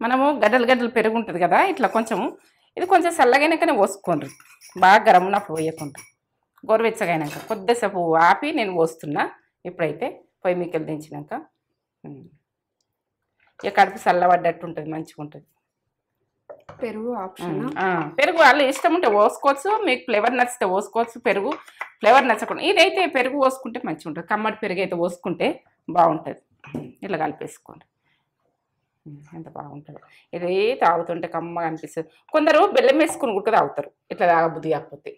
మనము గడ్డలు గడ్డలు పెరుగు ఉంటుంది కదా, ఇట్లా కొంచెం ఇది కొంచెం చల్లగైనాకనే పోసుకోండి, బాగా గరం ఉన్నప్పుడు పోయకుండా. గోరువెచ్చగైనాక కొద్దిసేపు ఆపి నేను పోస్తున్నా. ఇప్పుడైతే పొయ్యి మీకెళ్ళి దించినాక ఇక కడుపు చల్లబడ్డట్టు ఉంటుంది, మంచిగా ఉంటుంది. పెరుగు ఆప్షన్. పెరుగు వాళ్ళు ఇష్టం ఉంటే పోసుకోవచ్చు, మీకు ఫ్లేవర్ నచ్చితే పోసుకోవచ్చు. పెరుగు ఫ్లేవర్ నచ్చకుండా ఇదైతే పెరుగు పోసుకుంటే మంచిగా ఉంటుంది. కమ్మటి పెరుగు అయితే పోసుకుంటే బాగుంటుంది. ఇట్లా కలిపేసుకోండి, ఎంత బాగుంటుంది. ఇది తాగుతుంటే కమ్మగా అనిపిస్తుంది. కొందరు బెల్లం వేసుకుని ఉడక తాగుతారు, ఇట్లా తాగబుద్ధి కాకపోతే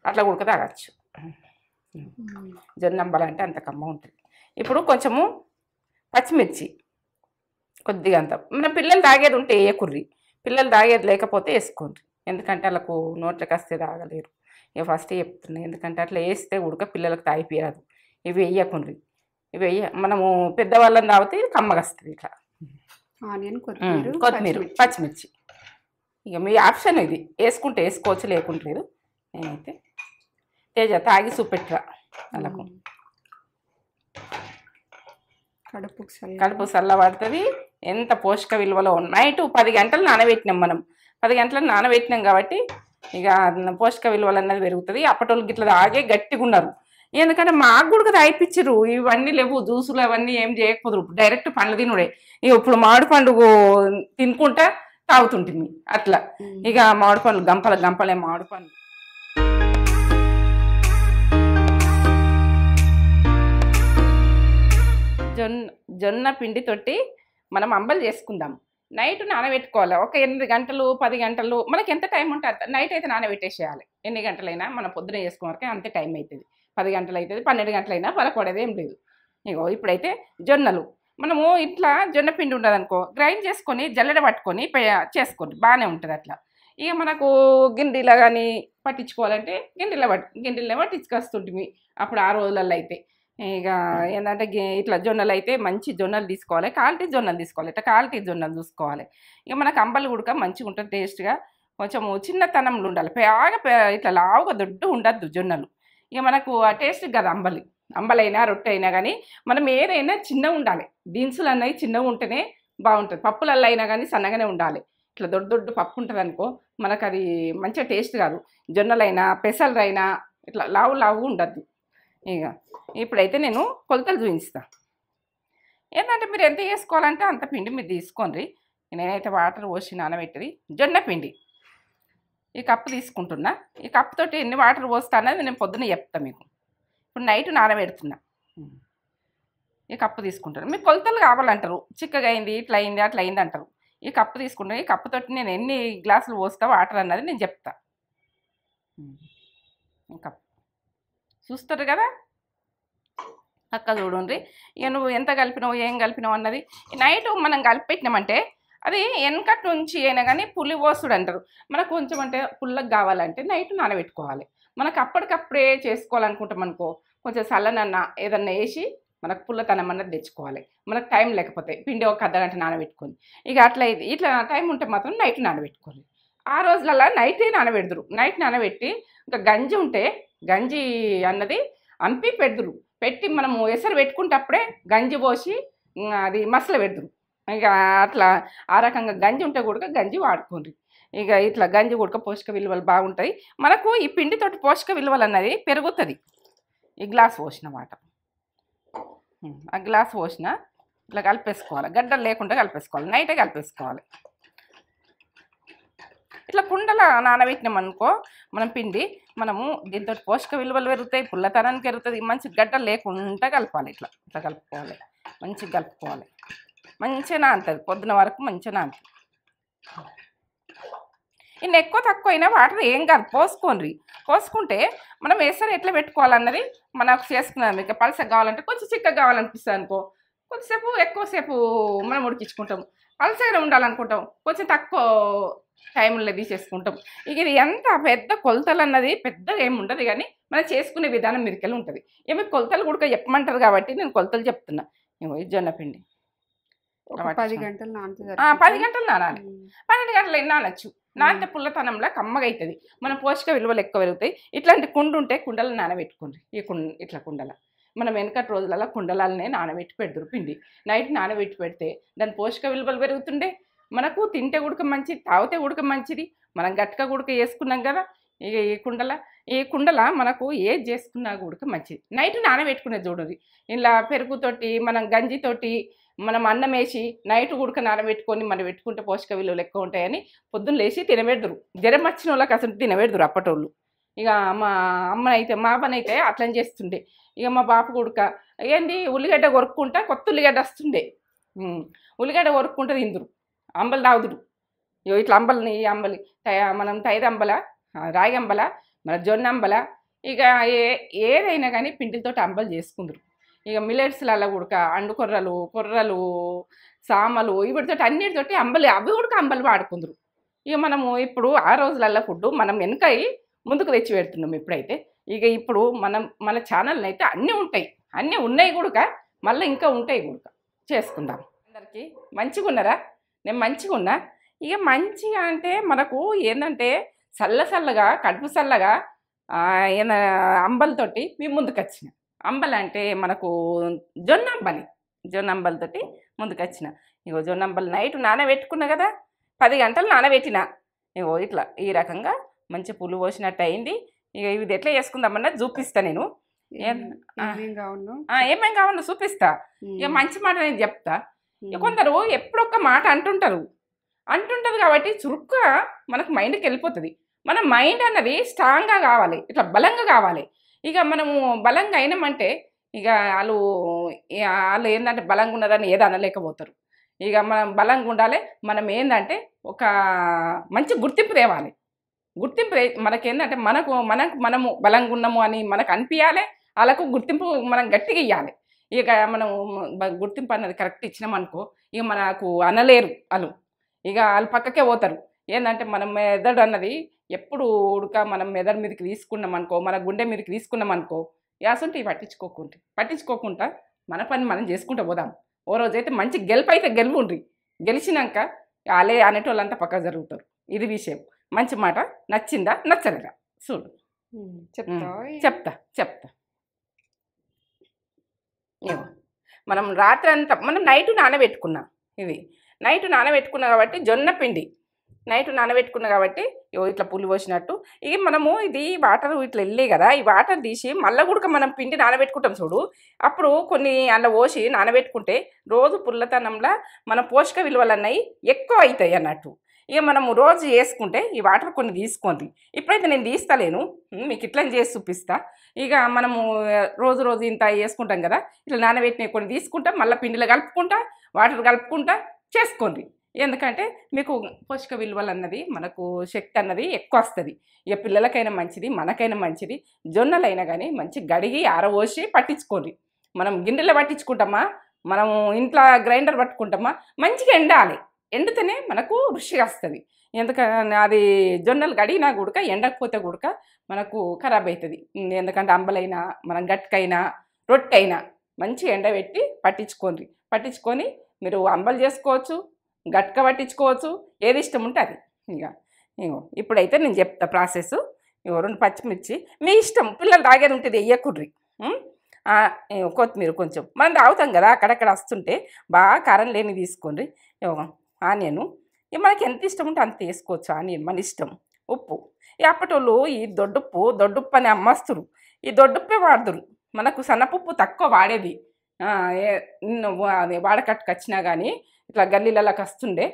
అట్లా ఉడక తాగచ్చు. జొన్న అంబాలంటే అంత కమ్మ ఉంటుంది. ఇప్పుడు కొంచెము పచ్చిమిర్చి కొద్దిగా అంత, మన పిల్లలు తాగేది ఉంటే వేయకుర్రి, పిల్లలు తాగేది లేకపోతే వేసుకోండి. ఎందుకంటే వాళ్ళకు నోట్లోకి వస్తే తాగలేరు. ఇక ఫస్ట్ చెప్తున్నాయి, ఎందుకంటే అట్లా వేస్తే ఉడక పిల్లలకు తాగిపోయాదు. ఇవి వేయకుండ్రి, ఇవి మనము పెద్దవాళ్ళని తాగితే ఇది కమ్మగా వస్తుంది. ఇట్లా ఆనియన్, కొత్తిమీర, పచ్చిమిర్చి ఇక మీ ఆప్షన్. ఇది వేసుకుంటే వేసుకోవచ్చు, లేకుంటే లేదు. నేనైతే తేజ తాగి చూపెట్టరా వాళ్ళకు, కడుపు చల్లబడుతుంది. ఎంత పోషక విలువలో నైట్ 10 గంటలు నానబెట్టినాం మనం, 10 గంటలకు నానబెట్టినాం కాబట్టి ఇక పోషక విలువలు అన్నది పెరుగుతుంది. అప్పటోళ్ళకి ఇట్లా తాగే గట్టిగా ఉన్నారు. ఎందుకంటే మాకు కూడా తాగిపించరు, ఇవన్నీ లేవు జ్యూసులు అవన్నీ ఏం చేయకపోదురు, డైరెక్ట్ పండ్లు తినుడే. ఇక ఇప్పుడు మామిడి పండు తినుకుంటా తాగుతుంటుంది అట్లా. ఇక మామిడి పండ్లు గంపలే మామిడి పండ్లు. జొన్న పిండితోటి మనం అంబలు చేసుకుందాం. నైట్ నానబెట్టుకోవాలి ఒక 8 గంటలు 10 గంటలు, మనకి ఎంత టైం ఉంటే అంత. నైట్ అయితే నానబెట్టేసేయాలి, ఎన్ని గంటలైనా మనం పొద్దున చేసుకున్నాకే అంతే టైం అవుతుంది. 10 గంటలు అవుతుంది, 12 గంటలైనా పలకూడదు, ఏం లేదు. ఇగో ఇప్పుడైతే జొన్నలు మనము ఇట్లా జొన్న పిండి ఉంటుంది అనుకో, గ్రైండ్ చేసుకొని జల్లెడ పట్టుకొని చేసుకోండి, బాగానే ఉంటుంది అట్లా. ఇక మనకు గిండిలా కానీ పట్టించుకోవాలంటే గిండిలో పట్టించుకొస్తుంటుంది అప్పుడు ఆ రోజులలో అయితే. ఇక ఏంటంటే ఇట్లా జొన్నలు అయితే మంచి జొన్నలు తీసుకోవాలి, క్వాలిటీ జొన్నలు తీసుకోవాలి, ఇట్లా క్వాలిటీ జొన్నలు చూసుకోవాలి. ఇక మనకు అంబలి ఉడక మంచిగా ఉంటుంది, టేస్ట్గా. కొంచెం చిన్నతనంలో ఉండాలి, ఇట్లా లావుగా దొడ్డు ఉండద్దు జొన్నలు. ఇక మనకు ఆ టేస్ట్ కదా అంబలైనా రొట్టె అయినా కానీ మనం ఏదైనా చిన్నగా ఉండాలి. దినుసులు అన్నవి చిన్నగా ఉంటేనే బాగుంటుంది. పప్పులల్లో అయినా కానీ సన్నగానే ఉండాలి. ఇట్లా దొడ్డు పప్పు ఉంటుంది అనుకో, మనకు అది మంచిగా టేస్ట్ కాదు. జొన్నలైనా పెసలైనా ఇట్లా లావు ఉండద్దు. ఇక ఇప్పుడైతే నేను కొలతలు చూపిస్తా. ఏంటంటే మీరు ఎంత వేసుకోవాలంటే అంత పిండి మీరు తీసుకోండి. నేనైతే వాటర్ పోసి నానబెట్టేది జొన్న పిండి ఈ కప్పు తీసుకుంటున్నా. ఈ కప్పుతోటి ఎన్ని వాటర్ పోస్తా అన్నది నేను పొద్దున్న చెప్తాను మీకు. ఇప్పుడు నైట్ నానబెడుతున్నా, ఈ కప్పు తీసుకుంటాను. మీకు కొలతలు కావాలంటారు, చిక్కగా అయింది, ఇట్లా అయింది, అట్లా అయింది అంటారు. ఈ కప్పు తీసుకుంటాను. ఈ కప్పుతోటి నేను ఎన్ని గ్లాసులు పోస్తా వాటర్ అన్నది నేను చెప్తా. కప్పు చూస్తారు కదా అక్క, చూడండి. ఇక నువ్వు ఎంత కలిపినావు ఏం కలిపినావు అన్నది నైట్ మనం కలిపెట్టినామంటే అది వెనకటి నుంచి అయినా కానీ పులి పోసుడు అంటారు. మనకు కొంచెం అంటే పుల్లకి కావాలంటే నైట్ నానబెట్టుకోవాలి. మనకు అప్పటికప్పుడే చేసుకోవాలనుకుంటాం అనుకో, కొంచెం చల్లనన్న ఏదన్నా వేసి మనకు పుల్లతనం అన్నది తెచ్చుకోవాలి. మనకు టైం లేకపోతే పిండి ఒక అర్ధగంట నానబెట్టుకొని ఇక అట్లా ఇట్లా టైం ఉంటే మాత్రం నైట్ నానబెట్టుకోవాలి. ఆ రోజులలో నైటే నానబెడదురు. నైట్ నానబెట్టి ఇంకా గంజి ఉంటే గంజి అన్నది అంపి పెట్టి మనము ఎసరు పెట్టుకుంటప్పుడే గంజి పోసి అది మసల పెడదురు. ఇక అట్లా ఆ రకంగా గంజి ఉంటే కూడా గంజి వాడుకోండి. ఇక ఇట్లా గంజి ఉడక పోషక విలువలు బాగుంటాయి మనకు. ఈ పిండితోటి పోషక విలువలు అన్నది పెరుగుతుంది. ఈ గ్లాస్ పోసిన మాట, ఆ గ్లాస్ పోసిన ఇట్లా కలిపేసుకోవాలి, గడ్డలు లేకుండా కలిపేసుకోవాలి, నైటే కలిపేసుకోవాలి. ఇట్లా కుండల నానబెట్టినాం అనుకో మనం పిండి, మనము దీంతో పోషక విలువలు పెరుగుతాయి, పుల్లతనానికి పెరుగుతుంది. మంచి గడ్డలు లేకుండా కలపాలి, ఇట్లా కలుపుకోవాలి, మంచిగా కలుపుకోవాలి. మంచిగా నానుతుంది, పొద్దున వరకు మంచిగా నానుతుంది. ఇన్ని ఎక్కువ తక్కువ అయినా వాటర్ ఏం కాదు, పోసుకుంటే మనం ఎసరు ఎట్లా పెట్టుకోవాలన్నది మనకు చేసుకున్నాం. మీకు పలసగా కావాలంటే కొంచెం చిక్కగా కావాలనిపిస్తుంది అనుకో, కొద్దిసేపు ఎక్కువసేపు మనం ఉడికించుకుంటాం. పలసగా ఉండాలనుకుంటాం, కొంచెం తక్కువ టైంలో తీసేసుకుంటాం. ఇక ఇది ఎంత పెద్ద కొలతలు అన్నది పెద్దగా ఏమి ఉండదు, కానీ మనం చేసుకునే విధానం మీదకెళ్ళి ఉంటుంది. ఏమి కొలతలు కూడా చెప్పమంటారు కాబట్టి నేను కొలతలు చెప్తున్నా. జొన్న పిండి 10 గంటలు నానాలి. 10 గంటలు నానాలి, 12 గంటలు నానొచ్చు. నానితే పుల్లతనంలో కమ్మగా అవుతుంది, మన పోషక విలువలు ఎక్కువ పెరుగుతాయి. ఇట్లాంటి కుండ ఉంటే కుండలు నానబెట్టుకోండి. ఇట్లా కుండల మనం వెనకటి రోజులలో కుండలనే నానబెట్టి పెడతారు పిండి. నైట్ నానబెట్టి పెడితే దాని పోషక విలువలు పెరుగుతుండే, మనకు తింటే ఉడక మంచిది, తాగితే ఉడక మంచిది. మనం గట్క ఉడక వేసుకున్నాం కదా ఇక ఈ కుండల మనకు ఏది చేసుకున్నా ఉడక మంచిది. నైట్ నానబెట్టుకునేది చూడండి, ఇలా పెరుగుతోటి మనం గంజితోటి మనం అన్నం వేసి నైట్ ఉడక నానబెట్టుకొని మనం పెట్టుకుంటే పోషక విలువలు ఎక్కువ ఉంటాయని పొద్దున్న లేచి తినబెడదురు. జ్వరం వచ్చిన వాళ్ళకి అసలు తినబెడదురు అప్పటోళ్ళు. ఇక మా అమ్మనైతే మా అమ్మనైతే అట్లని చేస్తుండే. ఇక మా బాపు ఉడక ఏంది ఉల్లిగడ్డ కొరుక్కుంటా కొత్త ఉల్లిగడ్డ వస్తుండే, ఉల్లిగడ్డ కొరుక్కుంటూ తిందురు, అంబలు తాగుదురు. ఇగో ఇట్లా అంబలిని అంబలి మనం తైరు అంబల, రాగి అంబల, మన జొన్న అంబల, ఇక ఏదైనా కానీ పిండిలతోటి అంబలు చేసుకుందరు. ఇక మిల్లెట్స్లలో ఉడక అండు కొర్రలు సామలు వీటితోటి అన్నిటితోటి అంబలి, అవి ఉడక అంబలు వాడుకుందరు. ఇక మనము ఇప్పుడు ఆ రోజులల్లో ఫుడ్ మనం వెనకై ముందుకు తెచ్చి పెడుతున్నాం ఇప్పుడైతే. ఇక ఇప్పుడు మన ఛానల్ అయితే అన్నీ ఉంటాయి, అన్నీ ఉన్నాయి కూడా, మళ్ళీ ఇంకా ఉంటాయి కూడా. చేసుకుందాం. అందరికీ మంచిగా ఉన్నారా? నేను మంచిగా ఉన్నా. ఇక మంచిగా అంటే మనకు ఏంటంటే చల్లగా కడుపు చల్లగా అంబలతోటి మీ ముందుకు వచ్చిన. అంబలి అంటే మనకు జొన్న అంబలితోటి ముందుకు వచ్చిన. ఇగో జొన్న అంబలి నైట్ నానబెట్టుకున్నా కదా, 10 గంటలు నానబెట్టిన. ఇగో ఇట్లా ఈ రకంగా మంచి పులు పోసినట్టు అయింది. ఇక ఇది ఎట్లా చేసుకుందామన్నది చూపిస్తా నేను. ఏమేం కావాలో చూపిస్తా. ఇక మంచి మాట నేను చెప్తా. ఇక కొందరు ఎప్పుడొక్క మాట అంటుంటారు కాబట్టి చురుగ్గా మనకు మైండ్కి వెళ్ళిపోతుంది. మన మైండ్ అన్నది స్ట్రాంగ్గా కావాలి, ఇట్లా బలంగా కావాలి. ఇక మనము బలంగా అయినామంటే ఇక వాళ్ళు ఏంటంటే బలంగా ఉన్నారని ఏదో అనలేకపోతారు. ఇక మనం బలంగా ఉండాలి. మనం ఏంటంటే ఒక మంచి గుర్తింపు తేవాలి. మనకేంటంటే మనము బలంగా ఉన్నాము అని మనకు అనిపించాలి. వాళ్ళకు గుర్తింపు మనం గట్టిగా ఇవ్వాలి. ఇక మనం గుర్తింపు అన్నది కరెక్ట్ ఇచ్చినామనుకో ఇక మనకు అనలేరు వాళ్ళు. ఇక వాళ్ళు పక్కకే పోతారు. ఏంటంటే మనం మెదడు అన్నది ఎప్పుడు ఉడక మనం మెదడు మీదకి తీసుకున్నాం అనుకో, మన గుండె మీదకి తీసుకున్నాం అనుకో, యాసంటే పట్టించుకోకుండా మన పని మనం చేసుకుంటూ పోదాం. ఓ రోజైతే మంచి గెలుపు అయితే గెలువుండ్రి, గెలిచినాక వాళ్ళే అనేటోళ్ళంతా పక్క జరుగుతారు. ఇది విషయం. మంచి మాట నచ్చిందా నచ్చలేదా చూడు. చెప్తా. ఏమో మనం రాత్రి అంతా మనం నైట్ నానబెట్టుకున్నాం. నైట్ నానబెట్టుకున్నా కాబట్టి జొన్న పిండి నైట్ నానబెట్టుకున్నా కాబట్టి ఇట్లా పుల్లు పోసినట్టు. ఇక మనము ఇది వాటర్ ఇట్లా వెళ్ళే కదా, ఈ వాటర్ తీసి మళ్ళీ కూడా మనం పిండి నానబెట్టుకుంటాం చూడు. అప్పుడు కొన్ని అలా పోసి నానబెట్టుకుంటే రోజు పుల్లతనంలో మన పోషక విలువలు అన్నవి ఎక్కువ అవుతాయి అన్నట్టు. ఇక మనము రోజు చేసుకుంటే ఈ వాటర్ కొన్ని తీసుకోండి. ఇప్పుడైతే నేను తీస్తలేను, మీకు ఇట్లా చేసి చూపిస్తా. ఇక మనము రోజు ఇంత వేసుకుంటాం కదా, ఇట్లా నానబెట్టినవి కొన్ని తీసుకుంటాం, మళ్ళీ పిండిలో కలుపుకుంటా వాటర్ కలుపుకుంటా చేసుకోండి. ఎందుకంటే మీకు పోషక విలువలు అన్నది మనకు శక్తి అన్నది ఎక్కువ వస్తుంది. ఇక పిల్లలకైనా మంచిది, మనకైనా మంచిది. జొన్నలైనా కానీ మంచి గడిగి ఆరబోసి పట్టించుకోండి. మనం గిన్నెలో పట్టించుకుంటామా, మనము ఇంట్లో గ్రైండర్ పట్టుకుంటామా, మంచిగా ఎండాలి. ఎండితేనే మనకు రుచిగా వస్తుంది. ఎందుకంటే అది జొన్నలు గడిగినా కూడా ఎండకపోతే కూడా మనకు ఖరాబ్ అవుతుంది. ఎందుకంటే అంబలైనా మనం గట్కైనా రొట్టె అయినా మంచి ఎండబెట్టి పట్టించుకొని మీరు అంబలు చేసుకోవచ్చు, గట్క పట్టించుకోవచ్చు, ఏది ఇష్టం ఉంటే అది. ఇప్పుడైతే నేను చెప్తా ప్రాసెస్. 2 పచ్చిమిర్చి మీ ఇష్టం, పిల్లలు తాగేది ఉంటుంది వెయ్యకుర్రి. కొత్తిమీర కొంచెం మనం తాగుతాం కదా, అక్కడక్కడ వస్తుంటే బాగా కారం లేని తీసుకోండి. ఆనియను మనకి ఎంత ఇష్టం ఉంటే అంత వేసుకోవచ్చు. ఆనియన్ మన ఇష్టం. ఉప్పు అప్పటోళ్ళు ఈ దొడ్డుప్పు అని అమ్మస్తురు. ఈ దొడ్డుప్పే వాడుదురు. మనకు సన్నపప్పు తక్కువ వాడేది. వాడకట్టుకు వచ్చినా కానీ ఇట్లా గల్లీలలోకి వస్తుండే.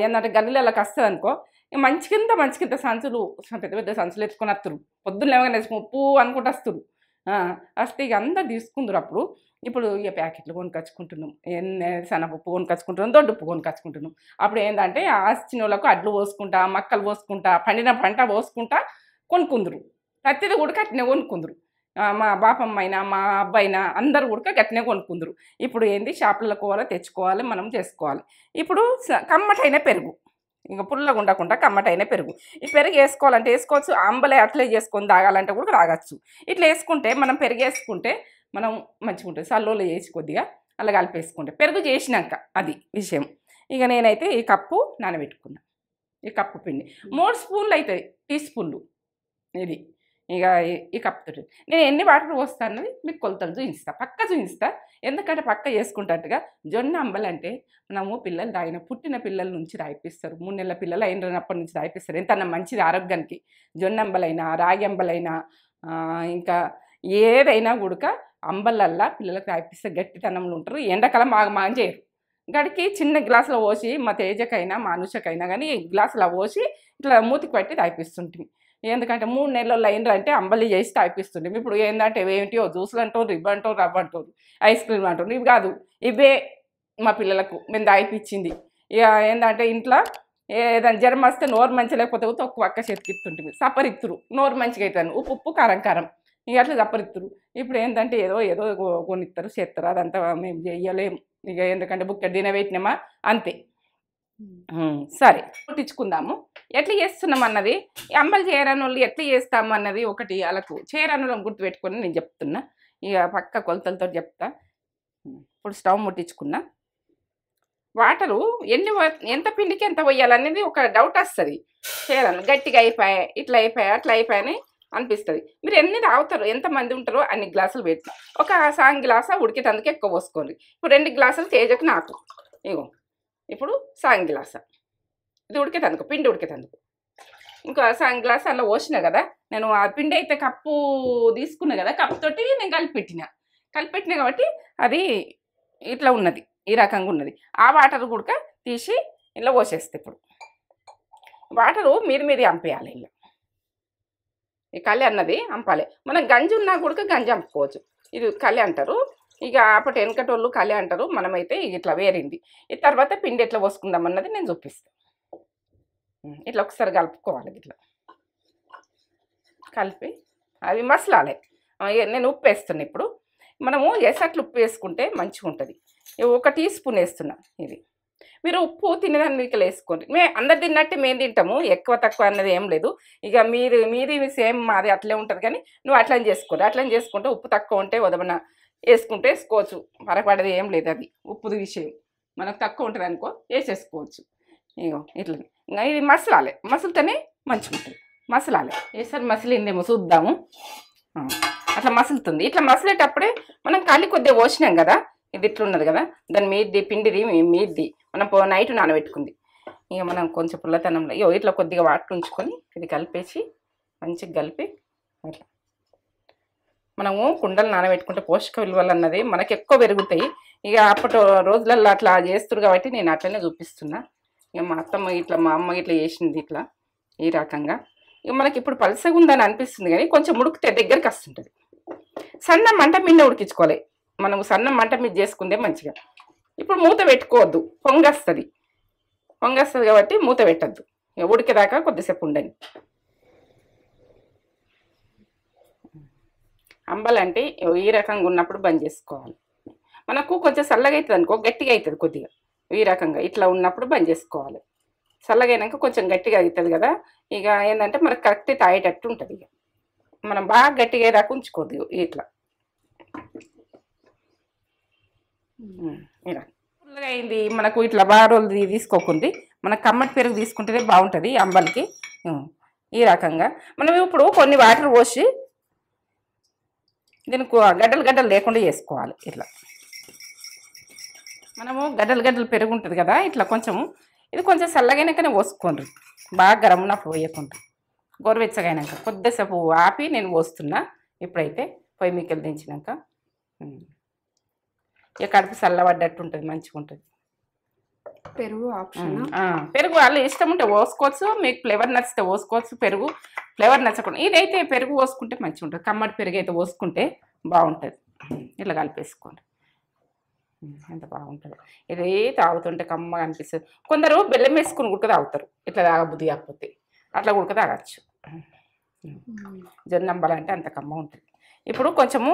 ఏంటంటే గల్లీలలోకి వస్తుంది అనుకో, మంచికింత సంచులు, పెద్ద సంచులు ఎత్తుకొని వస్తారు. పొద్దున్న లేవగానే ఉప్పు అనుకుంటూ వస్తారు. వస్తే ఇక అందరు తీసుకుందరు. ఇప్పుడు ఇక ప్యాకెట్లు కొనుకొచ్చుకుంటున్నాం, సన్నపప్పు కొనుకొచ్చుకుంటున్నాం, దొడ్డుప్పు కొనుకొచ్చుకుంటున్నాం. అప్పుడు ఏంటంటే ఆచిన వాళ్ళకు అడ్లు పోసుకుంటా, మక్కలు పోసుకుంటా, పండిన పంట పోసుకుంటా కొనుక్కుందరు. ప్రతిదీ కూడా గట్టినే కొనుక్కుందరు. మా బాపమ్మ అయినా మా అబ్బాయినా అందరు కూడా గట్టినే కొనుక్కుందరు. ఇప్పుడు ఏంది షాపులకు పోవాలి, తెచ్చుకోవాలి, మనం చేసుకోవాలి. ఇప్పుడు కమ్మటైన పెరుగు, ఇంకా పుల్లగా ఉండకుండా కమ్మటైన పెరుగు. ఈ పెరుగు వేసుకోవాలంటే వేసుకోవచ్చు, అంబలే అట్లే చేసుకొని తాగాలంటే కూడా తాగచ్చు. ఇట్లా వేసుకుంటే మనం పెరుగు వేసుకుంటే మనం మంచిగా ఉంటుంది. సల్లోలో వేసి కొద్దిగా అలా కలిపేసుకుంటే పెరుగు చేసినాక అది విషయం. ఇక నేనైతే ఈ కప్పు నానబెట్టుకున్నా. ఈ కప్పు పిండి 3 స్పూన్లు అవుతాయి, టీ స్పూన్లు. ఇక ఈ కప్పుతో నేను ఎన్ని వాటర్ పోస్తా అన్నది మీకు కొలతలు చూపిస్తా, పక్క చూపిస్తా. ఎందుకంటే పక్క చేసుకుంటట్టుగా జొన్న అంబలు అంటే మనము పిల్లలు తాగిన పుట్టిన పిల్లల నుంచి తాగిపిస్తారు, 3 నెలల పిల్లలు అయినప్పటి నుంచి తాగిపిస్తారు. ఎంత మంచిది ఆరోగ్యానికి. జొన్న అంబలైనా రాగి అంబలైనా ఇంకా ఏదైనా కూడా అంబలల్లా పిల్లలకు తాగిపిస్తే గట్టితనంలో ఉంటారు. ఎండాకాలం బాగా చేయరు. గడికి చిన్న గ్లాసులో పోసి మా తేజకైనా మా అనుషకైనా కానీ గ్లాసులో పోసి ఇట్లా మూతికి పట్టి తాగిపిస్తుంటుంది. ఎందుకంటే 3 నెలల్లో అయినరంటే అంబలి చేసి తాగిపిస్తుంటుంది. ఇప్పుడు ఏంటంటే ఏంటియో జ్యూసులు అంటారు, రిబ్బ అంటారు, రవ్వ అంటారు, ఐస్ క్రీమ్ అంటారు. ఇవి కాదు, ఇవే మా పిల్లలకు మేము తాగిపించింది. ఇక ఏంటంటే ఇంట్లో ఏదైనా జ్వరం వస్తే నోరు మంచి లేకపోతే తక్కువ అక్క చేతికిస్తుంటుంది, సపరిత్తురు నోరు మంచిగా అవుతాను, ఉప్పు ఉప్పు కారం కారం ఇక అట్లా సపరిత్తురు. ఇప్పుడు ఏంటంటే ఏదో ఏదో కొనిస్తారు చేస్తారు, అదంతా మేము చెయ్యలేము. ఇక ఎందుకంటే బుక్క తినబెట్టినామా అంతే. సరే పుట్టించుకుందాము. ఎట్లా చేస్తున్నాం అన్నది, అంబలు చేయరాని వాళ్ళు ఎట్లా చేస్తాము అన్నది ఒకటి వాళ్ళకు చేయరాని గుర్తుపెట్టుకొని నేను చెప్తున్నా. ఇక పక్క కొలతలతో చెప్తా. ఇప్పుడు స్టవ్ ముట్టించుకున్నా. వాటరు ఎంత పిండికి ఎంత పోయాలనేది ఒక డౌట్ వస్తుంది. చేయరాను గట్టిగా అయిపోయాయి, ఇట్లా అయిపోయాయి, అట్లా అయిపోయాయని అనిపిస్తుంది. మీరు ఎన్ని తాగుతారు, ఎంతమంది ఉంటారో అన్ని గ్లాసులు పెట్టి ఒక సాంగ్ గ్లాసా ఉడికేటందుకు ఎక్కువ పోసుకోండి. ఇప్పుడు 2 గ్లాసులు తేజకు నాకు, ఇగో ఇప్పుడు సాంగ్ గ్లాసా ఇది ఉడికేటందుకు, పిండి ఉడికేటందుకు ఇంకో సాంగ్ గ్లాస్ అలా పోసిన కదా. నేను ఆ పిండి అయితే కప్పు తీసుకున్నా కదా, కప్పు తోటి నేను కలిపెట్టినా కాబట్టి అది ఇట్లా ఉన్నది, ఈ రకంగా ఉన్నది. ఆ వాటర్ కూడా తీసి ఇలా పోసేస్తే ఇప్పుడు వాటరు మీది అంపేయాలి. ఇలా ఈ కలి అన్నది అంపాలి. మనం గంజి ఉన్నా కూడా గంజి అంపుకోవచ్చు. ఇది కలి అంటారు. ఇక అప్పటి వెనకటోళ్ళు కలి అంటారు. మనమైతే ఇట్లా వేరింది. ఈ తర్వాత పిండి ఎట్లా పోసుకుందాం అన్నది నేను చూపిస్తాను. ఇట్లా ఒకసారి కలుపుకోవాలి. ఇట్లా కలిపి అవి మసలాలి. నేను ఉప్పు వేస్తున్నా. ఇప్పుడు మనము ఎసట్లు ఉప్పు వేసుకుంటే మంచిగా ఉంటుంది. 1 టీ స్పూన్ వేస్తున్నా. ఇది మీరు ఉప్పు తినేదానికి వేసుకోండి. అందరు తిన్నట్టు మేము తింటాము, ఎక్కువ తక్కువ అన్నది ఏం లేదు. ఇక మీది సేమ్ మాది అట్లే ఉంటుంది. కానీ నువ్వు అట్లని చేసుకోండి. అట్లని చేసుకుంటే ఉప్పు తక్కువ ఉంటే వదమన వేసుకోవచ్చు, పరపడేది ఏం లేదు. అది ఉప్పుది విషయం. మనకు తక్కువ ఉంటుంది అనుకో వేసేసుకోవచ్చు. ఇగో ఇట్లా ఇంకా ఇది మసలితేనే మంచిగా ఉంటుంది. మసలాలి. వేసారి మసిలిందేమో చూద్దాము. అట్లా మసులుతుంది. ఇట్లా మసిలేటప్పుడే మనం కలి కొద్దిగా పోసినాం కదా, ఇది ఇట్లున్నది కదా, దాని మీది పిండిది మీది మనం నైట్ నానబెట్టుకుంది. ఇక మనం కొంచెం పుల్లతనంలో ఇట్లా కొద్దిగా వాటర్ ఉంచుకొని ఇది కలిపేసి మంచిగా కలిపి అట్లా మనము కుండలు నానబెట్టుకుంటే పోషక విలువలు అన్నది మనకు ఎక్కువ పెరుగుతాయి. ఇక అప్పటి రోజులలో అట్లా చేస్తారు కాబట్టి నేను అట్లనే చూపిస్తున్నా. ఇక మా అత్తమ్మ ఇట్లా మా అమ్మ ఇట్లా చేసింది ఇట్లా ఈ రకంగా. ఇక మనకి ఇప్పుడు పలసగా ఉందని అనిపిస్తుంది కానీ కొంచెం ఉడికితే దగ్గరికి వస్తుంటుంది. సన్న మంట మీద ఉడికించుకోవాలి. మనం సన్న మంట మీద చేసుకుందే మంచిగా. ఇప్పుడు మూత పెట్టుకోవద్దు, పొంగస్తుంది కాబట్టి మూత పెట్టద్దు. ఉడికేదాకా కొద్దిసేపు ఉండని. అంబలంటే ఈ రకంగా ఉన్నప్పుడు బంద్ చేసుకోవాలి. మనకు కొంచెం చల్లగా అవుతుంది అనుకో, గట్టిగా అవుతుంది కొద్దిగా. ఈ రకంగా ఇట్లా ఉన్నప్పుడు బంద్ చేసుకోవాలి. చల్లగైనాక కొంచెం గట్టిగా అవుతుంది కదా. ఇక ఏంటంటే మనకు కరెక్ట్ తాగేటట్టు ఉంటుంది. ఇక మనం బాగా గట్టిగా అయ్యేదాకా ఉంచుకోవద్దు. ఇట్లా ఇలా ఫుల్గా అయింది మనకు. ఇట్లా బాగా రోజులు తీసుకోకుంది. మన కమ్మటి పెరుగు తీసుకుంటేనే బాగుంటుంది అంబలికి. ఈ రకంగా మనం ఇప్పుడు కొన్ని వాటర్ పోసి దీనికి గడ్డలు లేకుండా చేసుకోవాలి. ఇట్లా మనము గడ్డలు పెరుగు ఉంటుంది కదా, ఇట్లా కొంచెము ఇది కొంచెం చల్లగైనాకనే పోసుకోండి. బాగా గరం ఉన్నప్పుడు పోయకుండా గోరువెచ్చగైనాక కొద్దిసేపు ఆపి నేను పోస్తున్నా. ఇప్పుడైతే పొయ్యి మీకెళ్ళి దించినాక ఇక కడుపు చల్లబడ్డట్టు ఉంటుంది, మంచిగా ఉంటుంది. పెరుగు ఆప్షన్. పెరుగు వాళ్ళు ఇష్టం ఉంటే పోసుకోవచ్చు, మీకు ఫ్లేవర్ నచ్చితే పోసుకోవచ్చు. పెరుగు ఫ్లేవర్ నచ్చకుండా ఇదైతే పెరుగు పోసుకుంటే మంచిగా ఉంటుంది. కమ్మటి పెరుగు అయితే పోసుకుంటే బాగుంటుంది. ఇట్లా కలిపేసుకోండి, ఎంత బాగుంటుంది. ఇది తాగుతుంటే కమ్మగా అనిపిస్తుంది. కొందరు బెల్లం వేసుకుని ఉడక తాగుతారు. ఇట్లా తాగబుద్ధి కాకపోతే అట్లా ఉడక తాగచ్చు. జొన్న అంబలి అంటే అంత కమ్మ ఉంటుంది. ఇప్పుడు కొంచెము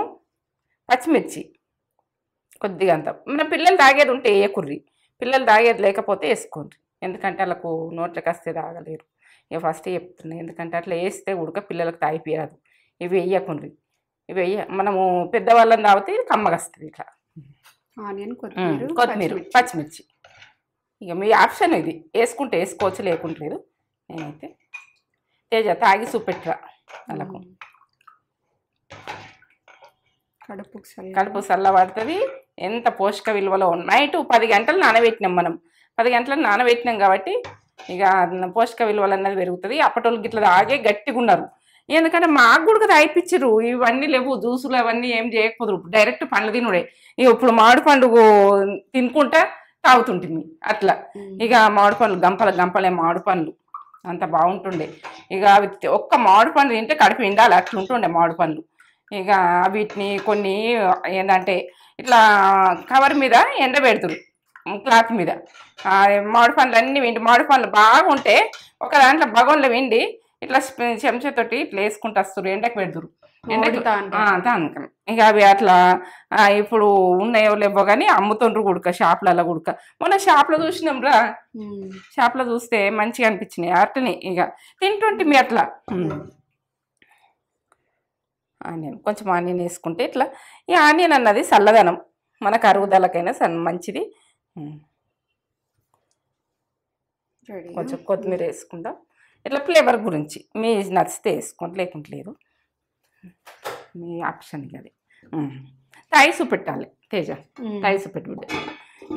పచ్చిమిర్చి కొద్దిగా అంత. మన పిల్లలు తాగేది ఉంటే వేయకుర్రి, పిల్లలు తాగేది లేకపోతే వేసుకోండి. ఎందుకంటే వాళ్ళకు నోట్లకి వస్తే తాగలేరు. ఇక ఫస్ట్ చెప్తున్నాయి, ఎందుకంటే అట్లా వేస్తే ఉడక పిల్లలకు తాగిపోయాదు. ఇవి వేయకుండ్రి. ఇవి మనము పెద్దవాళ్ళని తాగితే కమ్మగా వస్తుంది. ఇట్లా ఆనియన్, కొత్తిమీర, పచ్చిమిర్చి ఇక మీ ఆప్షన్. ఇది వేసుకుంటే వేసుకోవచ్చు, లేకుంటలేదు. నేనైతే తేజ తాగి చూపెట్టరా వాళ్ళకు. కడుపు చల్లబడుతుంది. ఎంత పోషక విలువలో నైట్ 10 గంటలు నానబెట్టినాం మనం. 10 గంటలు నానబెట్టినాం కాబట్టి ఇక పోషక విలువలు అన్నది పెరుగుతుంది. అప్పటోళ్ళు గిట్ల తాగే గట్టిగా ఉన్నారు. ఎందుకంటే మాకు కూడా తాగిపించరు. ఇవన్నీ లేవు, జ్యూసులు అవన్నీ ఏం చేయకపోదురు. డైరెక్ట్ పండ్లు తినుడే. ఇక ఇప్పుడు మామిడి పండు తినుకుంటా తాగుతుంటుంది అట్లా. ఇక మామిడి పండ్లు గంపలే మామిడి పండ్లు అంత బాగుంటుండే. ఇక అవి ఒక్క మామిడి పండు తింటే కడుపు నిండాలి అట్లుంటుండే మామిడి పండ్లు. ఇక వీటిని కొన్ని ఏంటంటే ఇట్లా కవర్ మీద ఎండబెడుతురు, క్లాత్ మీద. మామిడి పండ్లు అన్నీ విండి మామిడి పండ్లు బాగుంటే ఒక దాంట్లో బగోన్లో విండి ఇట్లా చెంచాతోటి ఇట్లా వేసుకుంటూ వస్తారు, ఎండకు పెడుతురు. తానకం ఇక అవి అట్లా ఇప్పుడు ఉన్నాయో లేవో కానీ అమ్ముతుండ్రు గుడక షాపులలో గుడక. మొన్న షాప్లో చూసినాం రా, షాప్లో చూస్తే మంచిగా అనిపించినాయి అట్లనే. ఇక తింటుంటే మీ అట్లా ఆనియన్ కొంచెం ఆనియన్ వేసుకుంటే ఇట్లా. ఈ ఆనియన్ అన్నది చల్లదనం, మనకు అరుగుదలకైనా మంచిది. కొంచెం కొత్తిమీర వేసుకుందాం ఇట్లా ఫ్లేవర్ గురించి. మీ నచ్చితే వేసుకోండి, లేకుంటే లేదు, మీ ఆప్షన్. అది తాయిసు పెట్టాలి తేజ, తాయిసు పెట్టుకుంటే.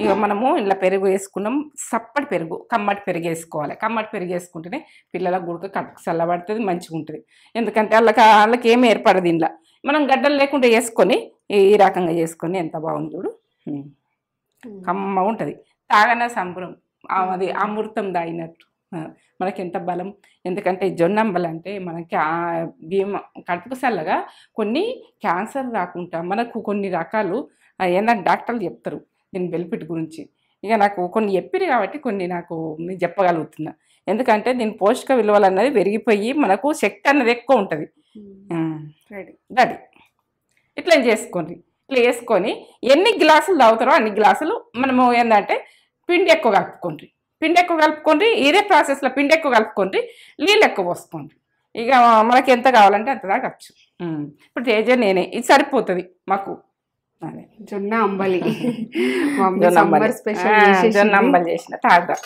ఇక మనము ఇలా పెరుగు వేసుకున్నాం, సప్పటి పెరుగు, కమ్మటి పెరుగు వేసుకోవాలి. కమ్మటి పెరుగు వేసుకుంటేనే పిల్లలకు గుడక కట్టుకు చల్లబడుతుంది, మంచిగా ఉంటుంది. ఎందుకంటే వాళ్ళకి ఏమి ఏర్పడదు. ఇంట్లో మనం గడ్డలు లేకుండా వేసుకొని ఈ రకంగా చేసుకొని ఎంత బాగుంది చూడు, కమ్మ ఉంటుంది. తాగన సంబరం, అది అమృతం తాగినట్టు. మనకి ఎంత బలం. ఎందుకంటే జొన్నంబలు అంటే మనకి కడుపుకు చల్లగా కొన్ని క్యాన్సర్ రాకుండా మనకు కొన్ని రకాలు ఏంటంటే డాక్టర్లు చెప్తారు దీని బెనిఫిట్ గురించి. ఇక నాకు కొన్ని చెప్పిరు కాబట్టి కొన్ని నాకు చెప్పగలుగుతున్నా. ఎందుకంటే దీని పోషక విలువలు అన్నది పెరిగిపోయి మనకు శక్తి అన్నది ఎక్కువ ఉంటుంది. రెడీ ఇట్లా చేసుకోండి. ఇట్లా వేసుకొని ఎన్ని గ్లాసులు తాగుతారో అన్ని గ్లాసులు మనము ఏంటంటే పిండి ఎక్కువ కలుపుకోండి. పిండి ఎక్కువ కలుపుకోండి, ఇదే ప్రాసెస్లో పిండి ఎక్కువ కలుపుకోండి, నీళ్ళు ఎక్కువ పోసుకోండి. ఇక మనకి ఎంత కావాలంటే అంత దాకా వచ్చు. ఇప్పుడు తేజ నేనే ఇది సరిపోతుంది మాకు. అదే జొన్న అంబలి జొన్న అంబలి చేసిన తాగుదా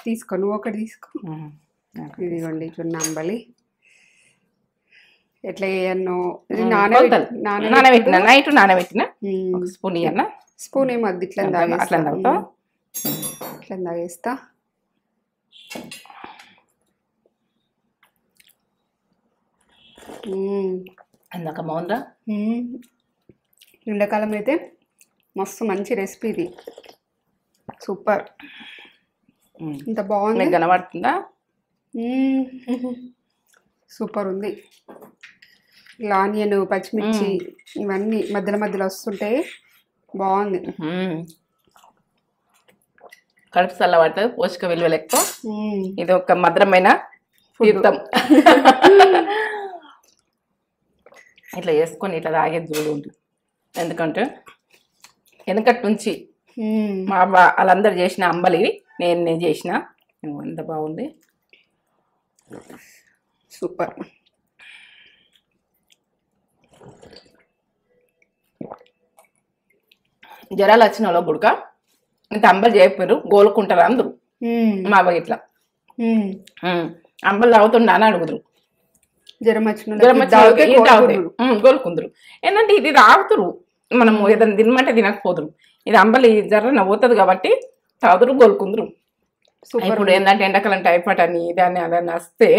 తీసుకో, నువ్వు ఒకటి తీసుకో. ఇదిగోండి జొన్న అంబలి. ఎట్లా చేయను, నానబెట్టిన నైట్ నానబెట్టిన స్పూన్ ఇయ్యన్న. స్పూన్ ఏమో అది ఇట్లా అట్లా తాగుతావు, ఇట్లా తాగేస్తా. అందాక బాగుందా. ఎండాకాలం అయితే మస్తు మంచి రెసిపీ ఇది, సూపర్. ఇంత బాగుంది, కనబడుతుందా? సూపర్ ఉంది. ఇలా ఆనియన్, పచ్చిమిర్చి ఇవన్నీ మధ్యలో మధ్యలో వస్తుంటే బాగుంది. కడుపు చల్లబడుతుంది, పోషక విలువలు ఎక్కువ. ఇది ఒక మధురమైన తీర్థం. ఇట్లా వేసుకొని ఇట్లా తాగేది చూడు. ఎందుకంటే వెనకటి నుంచి మా వాళ్ళందరూ చేసిన అంబలి నేను చేసిన, ఎంత బాగుంది, సూపర్. జ్వరాలు వచ్చిన వాళ్ళ గుడక ఇంత అంబలి చేయకపోయారు, గోలుకుంటారు అందరు. మా బాగా ఇట్లా అంబలి తాగుతుండ అని అడుగుదురు. జ్వరం వచ్చిన గోలుకుందరు. ఏంటంటే ఇది తాగుతురు, మనము ఏదైనా తినమంటే తినకపోదురు. ఇది అంబలి జర్ర పోతుంది కాబట్టి తాగుదురు, గోలుకుందరు. ఇప్పుడు ఏంటంటే ఎండాకాలం టైఫాయిడ్ అని ఇదని అదని వస్తే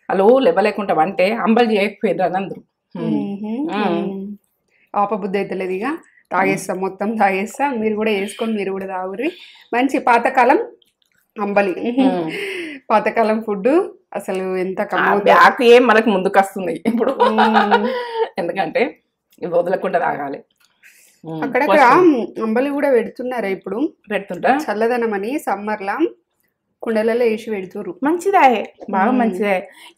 వాళ్ళు లేవలేకుండా అంటే అంబలి చేయకపోయారు అని అందరు. ఆపబుద్ధి అయితే లేదు, ఇక తాగేస్తా, మొత్తం తాగేస్తా. మీరు కూడా వేసుకొని మీరు కూడా తాగుర్రి. మంచి పాతకాలం అంబలి, పాతకాలం ఫుడ్. అసలు ఎంత బ్యాక్ ఏం మనకు ముందుకు వస్తున్నాయి ఇప్పుడు. ఎందుకంటే ఇవి వదలకుండా తాగాలి. అక్కడక్కడ అంబలి కూడా పెడుతున్నారా ఇప్పుడు, పెడుతుంటా చల్లదనం అని. సమ్మర్లా కుండలలో వేసి పెడుతురు. మంచిదే, బాగా మంచిదే.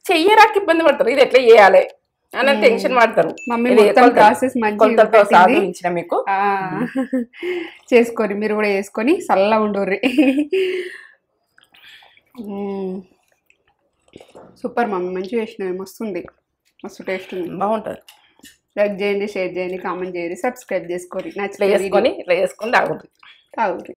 చెయ్యరాకి ఇబ్బంది పడతారు, ఇది ఎట్లా చేయాలి అని టెన్షన్ పడతారు. మమ్మీ ప్రాసెస్ మంచిగా మీకు చేసుకొని మీరు కూడా వేసుకొని చల్లగా ఉండోర్రి. సూపర్ మమ్మీ, మంచిగా వేసినవి, మస్తుంది, మస్తు టేస్ట్ ఉంది, బాగుంటుంది. లైక్ చేయండి, షేర్ చేయండి, కామెంట్ చేయండి, సబ్స్క్రైబ్ చేసుకోండి. నచ్చితే వేసుకొని ఇట్లా చేసుకొని తాగుతుంది.